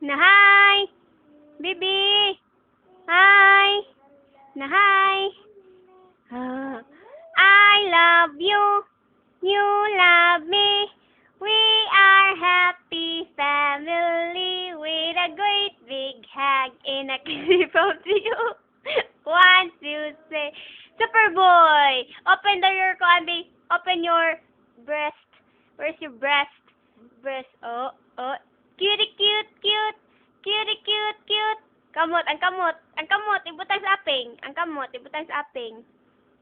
Na hi! Bibi! Hi! Na hi! I love you. You love me. We are happy family with a great big hug in a clip of you. One, two, three. Superboy! Open your candy. Open your breast. Where's your breast? Breast. Oh, oh. Cutie, cute, cute. Cutie, cute, cute. Kamot, ang kamot. Ang kamot, ibutang sa aping. Ang kamot, ibutang sa aping.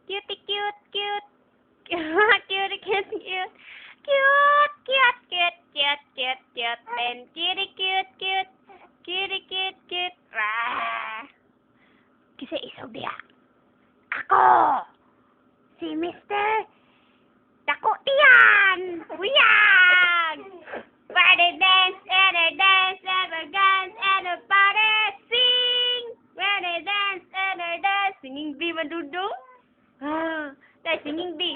Cutie, cute, cute. Cutie, cute, cute. Cute, cute, cute, cute, cute, cute. And cutie, cute, cute. Cutie, cute, cute. Rah! Kasi isaw diya. Ako! Si Mr. Dako Tiyan! Uyag! Party dance, and a dance, and a dance, and a party sing! When a dance, and a dance. Singing bee, madudong? Dahil singing bee.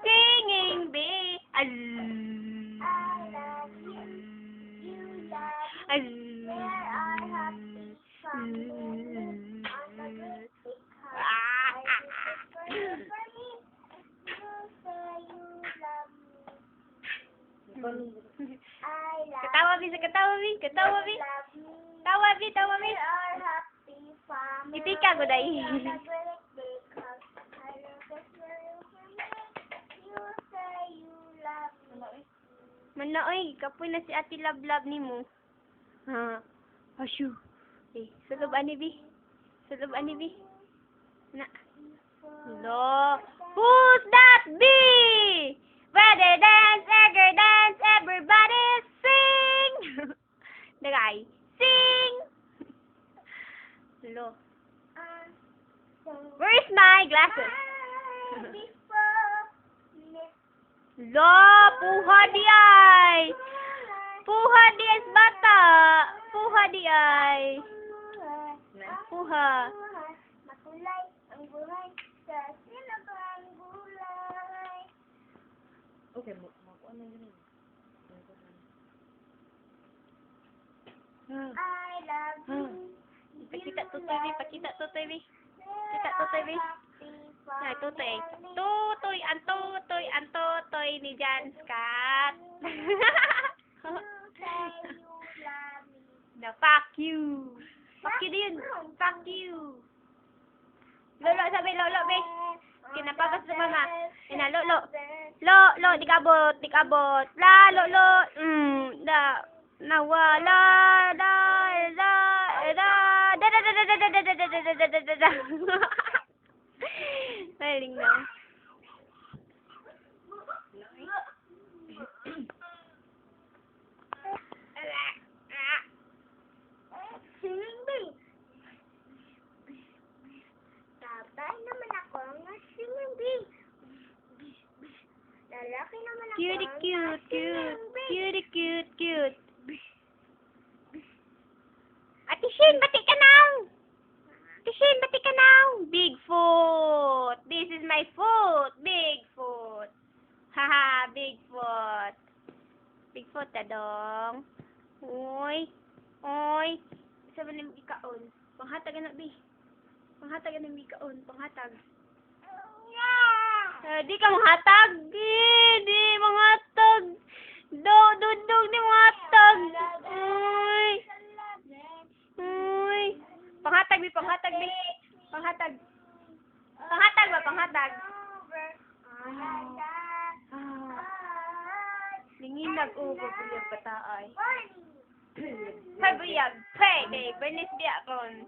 Singing bee. Ketawa bi, ketawa bi, ketawa bi. Tawa bi, tawa bi. Ipika ko dai. Manoy, kapoy na si Ate Lablab nimo. Ha. Ashu. Sulod ani bi. Sulod ani bi. Na. Lo. Who's that bee? Ready dance, everybody sing. Dagay, sing. Lo. Where is my glasses? Lo, puha di ay. Puha di ay bata. Puha di ay. Puha. Makulay ang buhay sa sinabang gulay. Okay, makuha na yun. I love you. Pakita tutoy bi, pakita tutoy bi. Pakita tutoy bi. Ay, tutoy. Tutoy, ang tutoy ni Jan Scott. The fuck you. Fuck you din. Fuck you. Lolo, sabi lolo, be. Kinapabas sa mama. Ina, lolo. Lo, di kabot. La, lolo. Nawala, Maling na. Singing bee. Tabay naman ako ng singing bee. Lalaki naman ako Cutie, cute, cute. Cutie, cute, cute. Ate Shin, bati ka now! Ate Shin, bati ka now! Bigfoot! This is my foot! Bigfoot! Haha, Bigfoot! Bigfoot ta dong. Uy! Uy! Isa ba nang ikaon? Panghatag na, bi. Panghatag na ikaon. Panghatag. Di ka manghatag! Di manghatag! Dudog di manghatag! Uy! Uy! Panghatag, bi. Panghatag, bi. Panghatag. Panghatag ba? Panghatag. Lingin nag-ugo po yung pataay. Pabuyag. Pwede. Bernis di akon.